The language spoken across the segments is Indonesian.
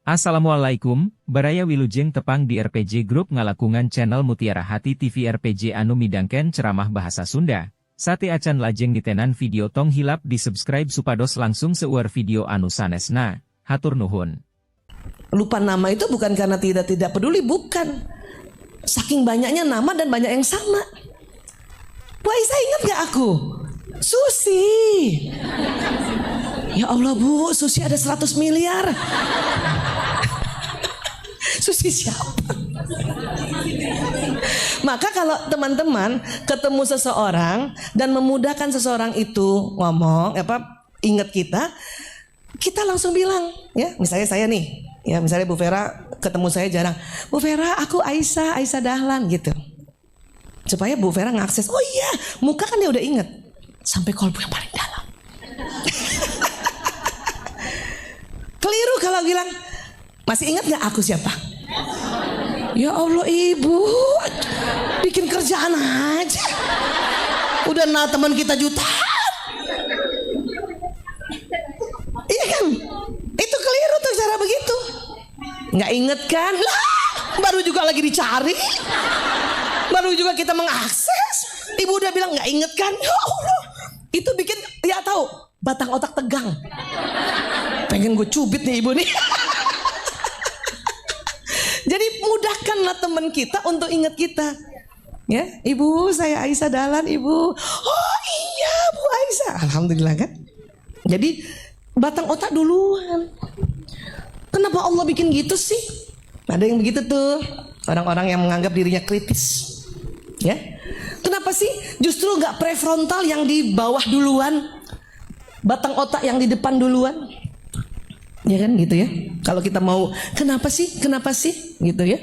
Assalamualaikum, baraya wilujeng tepang di RPG Group ngalakungan channel Mutiara Hati TV RPG anu midangken ceramah bahasa Sunda. Sate acan lajeng ditenan video tong hilap di subscribe supados langsung seueur video anu sanesna. Hatur nuhun. Lupa nama itu bukan karena tidak peduli, bukan. Saking banyaknya nama dan banyak yang sama. Bu Aisyah ingat gak aku? Susi. Ya Allah Bu, Susi ada 100 miliar. Susi siapa? Maka kalau teman-teman ketemu seseorang dan memudahkan seseorang itu ngomong, ingat kita langsung bilang, ya, misalnya saya nih, ya, misalnya Bu Vera ketemu saya jarang, Bu Vera, aku Aisyah Dahlan gitu, supaya Bu Vera ngakses. Oh iya, muka kan dia udah inget sampai kolbu yang paling dalam. Keliru kalau bilang, masih ingat gak aku siapa? Ya Allah Ibu, bikin kerjaan aja. Udah teman kita jutaan. Iya kan? Itu keliru tuh cara begitu. Nggak inget kan? Lah, baru juga lagi dicari. Baru juga kita mengakses. Ibu udah bilang nggak inget kan? Ya Allah. Itu bikin, ya tahu, batang otak tegang. Pengen gue cubit nih Ibu nih. Jadi mudahkanlah teman kita untuk ingat kita. Ya, Ibu, saya Aisyah Dahlan, Ibu. Oh iya, Bu Aisyah. Alhamdulillah kan. Jadi batang otak duluan. Kenapa Allah bikin gitu sih? Ada yang begitu tuh, orang-orang yang menganggap dirinya kritis. Ya, kenapa sih justru nggak prefrontal yang di bawah duluan, batang otak yang di depan duluan? Ya kan gitu ya. Kalau kita mau kenapa sih gitu ya.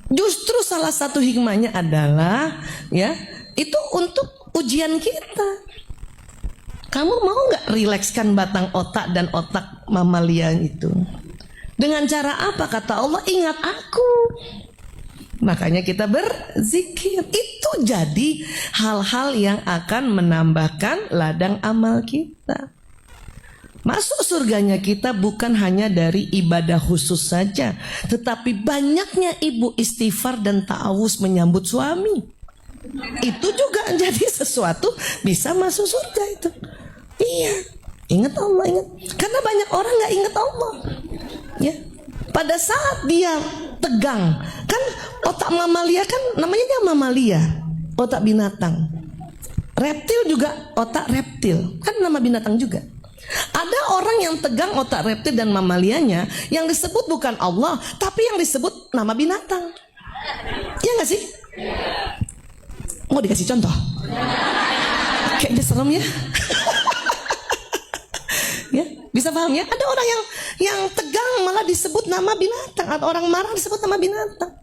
Justru salah satu hikmahnya adalah ya itu untuk ujian kita. Kamu mau nggak rilekskan batang otak dan otak mamalia itu? Dengan cara apa? Kata Allah, ingat aku. Makanya kita berzikir. Itu jadi hal-hal yang akan menambahkan ladang amal kita. Masuk surganya kita bukan hanya dari ibadah khusus saja, tetapi banyaknya ibu istighfar dan ta'awuz menyambut suami. Itu juga jadi sesuatu bisa masuk surga itu. Iya, ingat Allah, ingat. Karena banyak orang nggak ingat Allah. Ya, pada saat dia tegang, kan otak mamalia kan namanya mamalia, otak binatang. Reptil juga otak reptil, kan nama binatang juga. Ada orang yang tegang otak reptil dan mamalianya, yang disebut bukan Allah, tapi yang disebut nama binatang. Iya gak sih? Mau dikasih contoh? Kayaknya serem ya. Ya, bisa paham ya? Ada orang yang tegang malah disebut nama binatang, atau orang marah disebut nama binatang.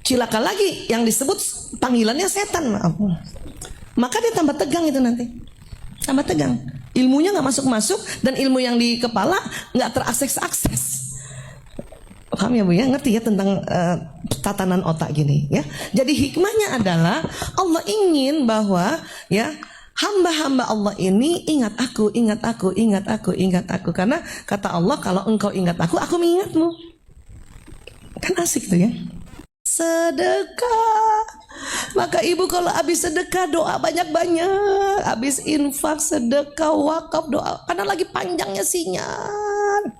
Cilaka lagi yang disebut panggilannya setan, maaf. Maka dia tambah tegang itu nanti. Tambah tegang. Ilmunya nggak masuk dan ilmu yang di kepala nggak terakses. Paham ya Bu ya? Ngerti ya tentang tatanan otak gini ya. Jadi hikmahnya adalah Allah ingin bahwa ya hamba-hamba Allah ini ingat aku. Karena kata Allah, kalau engkau ingat aku mengingatmu. Kan asik tuh ya. Sedekah. Maka ibu kalau habis sedekah doa banyak-banyak. Habis infak, sedekah, wakaf, doa. Karena lagi panjangnya sinyal.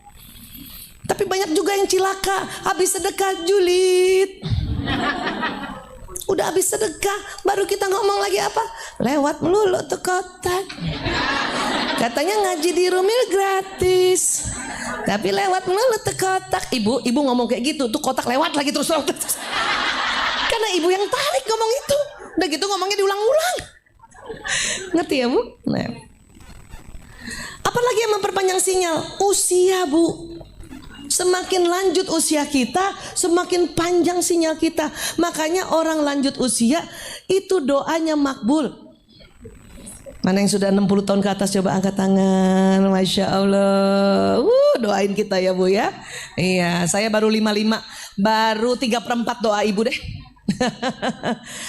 Tapi banyak juga yang cilaka. Habis sedekah julid. Udah habis sedekah, baru kita ngomong lagi apa? Lewat melulu tuh kotak. Katanya ngaji di Rumil gratis, tapi lewat melulu tuh kotak. Ibu ngomong kayak gitu, tuh kotak lewat lagi terus. Karena ibu yang tarik ngomong itu. Udah gitu ngomongnya diulang-ulang. Ngerti ya Bu? Nah. Apalagi yang memperpanjang sinyal? Usia Bu. Semakin lanjut usia kita, semakin panjang sinyal kita. Makanya orang lanjut usia itu doanya makbul. Mana yang sudah 60 tahun ke atas, coba angkat tangan. Masya Allah. Doain kita ya Bu ya. Iya, saya baru 55. Baru 3/4 doa ibu deh.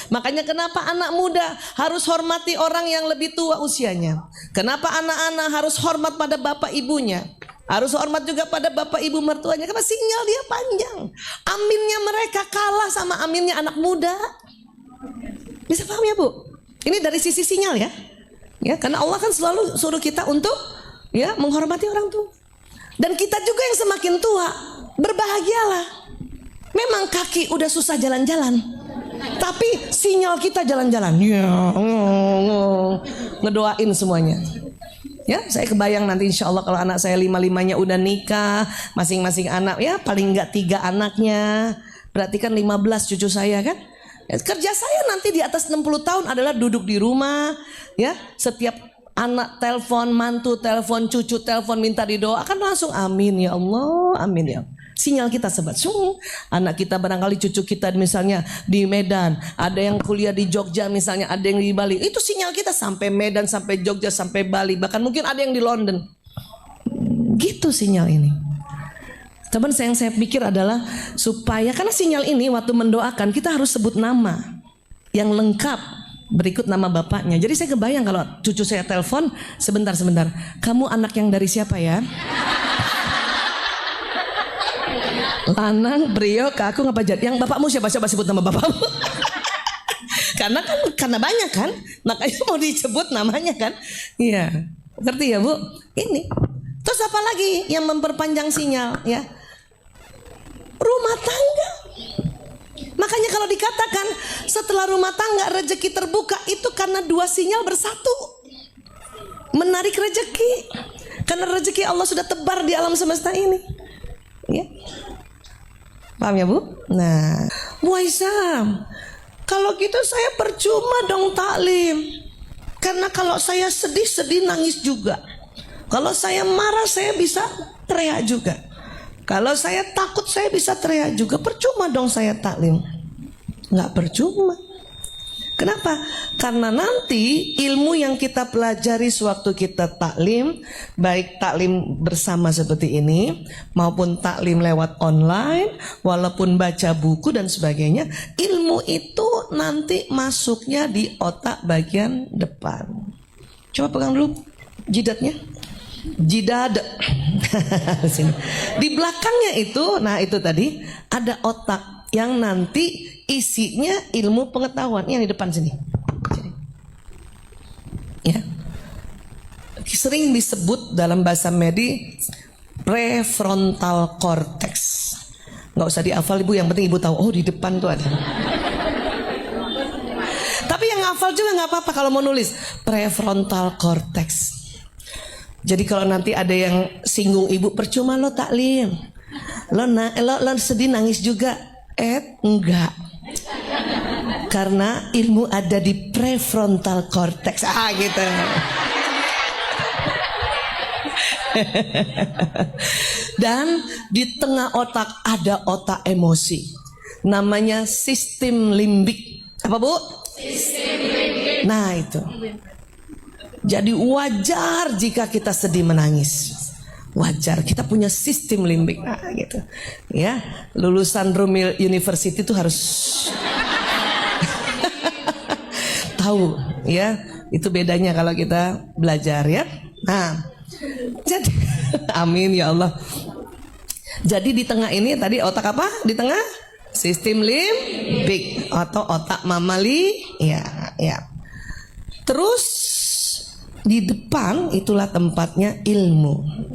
Makanya kenapa anak muda harus hormati orang yang lebih tua usianya. Kenapa anak-anak harus hormat pada bapak ibunya. Harus hormat juga pada bapak ibu mertuanya karena sinyal dia panjang. Aminnya mereka kalah sama aminnya anak muda. Bisa paham ya Bu? Ini dari sisi sinyal ya. Ya, karena Allah kan selalu suruh kita untuk ya menghormati orang tua. Dan kita juga yang semakin tua berbahagialah. Memang kaki udah susah jalan-jalan, tapi sinyal kita jalan-jalan. Ya, ngedoain semuanya. Ya, saya kebayang nanti insya Allah kalau anak saya 5-5-nya udah nikah, masing-masing anak ya paling enggak 3 anaknya, berarti kan 15 cucu saya kan. Ya, kerja saya nanti di atas 60 tahun adalah duduk di rumah, ya setiap anak telepon, mantu telepon, cucu telepon minta didoakan langsung amin ya Allah, amin ya. Sinyal kita sobat, anak kita barangkali cucu kita misalnya di Medan, ada yang kuliah di Jogja misalnya, ada yang di Bali, itu sinyal kita sampai Medan, sampai Jogja, sampai Bali, bahkan mungkin ada yang di London. Gitu sinyal ini. Teman yang saya pikir adalah supaya, karena sinyal ini waktu mendoakan kita harus sebut nama yang lengkap berikut nama bapaknya. Jadi saya kebayang kalau cucu saya telepon, sebentar, kamu anak yang dari siapa ya? Lanang, Brio, Kaku, ngapa yang bapakmu siapa? Coba sebut nama bapakmu. karena banyak kan, makanya mau disebut namanya kan. Iya, ngerti ya Bu? Ini. Terus apa lagi yang memperpanjang sinyal ya? Rumah tangga. Makanya kalau dikatakan setelah rumah tangga rezeki terbuka itu karena 2 sinyal bersatu. Menarik rezeki. Karena rezeki Allah sudah tebar di alam semesta ini. Ya. Paham ya Bu? Nah, Bu Aisyah, kalau gitu saya percuma dong taklim. Karena kalau saya sedih nangis juga. Kalau saya marah saya bisa teriak juga. Kalau saya takut saya bisa teriak juga. Percuma dong saya taklim. Nggak percuma. Kenapa? Karena nanti ilmu yang kita pelajari sewaktu kita taklim, baik taklim bersama seperti ini maupun taklim lewat online, walaupun baca buku dan sebagainya, ilmu itu nanti masuknya di otak bagian depan. Coba pegang dulu jidatnya. Jidad. Di belakangnya itu, nah itu tadi ada otak yang nanti isinya ilmu pengetahuan. Yang di depan sini. Ya. Sering disebut dalam bahasa medis prefrontal cortex. Nggak usah dihafal Ibu, yang penting Ibu tahu. Oh di depan tuh ada. Tapi yang hafal juga nggak apa-apa kalau mau nulis prefrontal cortex. Jadi kalau nanti ada yang singgung Ibu, percuma lo taklim, lo sedih nangis juga. Enggak. Karena ilmu ada di prefrontal cortex. Gitu. Dan di tengah otak ada otak emosi. Namanya sistem limbik. Apa Bu? Sistem limbik. Nah itu. Jadi wajar jika kita sedih menangis. Wajar, kita punya sistem limbik. Nah, gitu. Ya, lulusan Rumil University itu harus tahu ya, itu bedanya kalau kita belajar ya. Nah, jadi amin ya Allah. Jadi di tengah ini tadi otak apa? Di tengah sistem limbik atau otak mamali ya, ya. Terus di depan itulah tempatnya ilmu.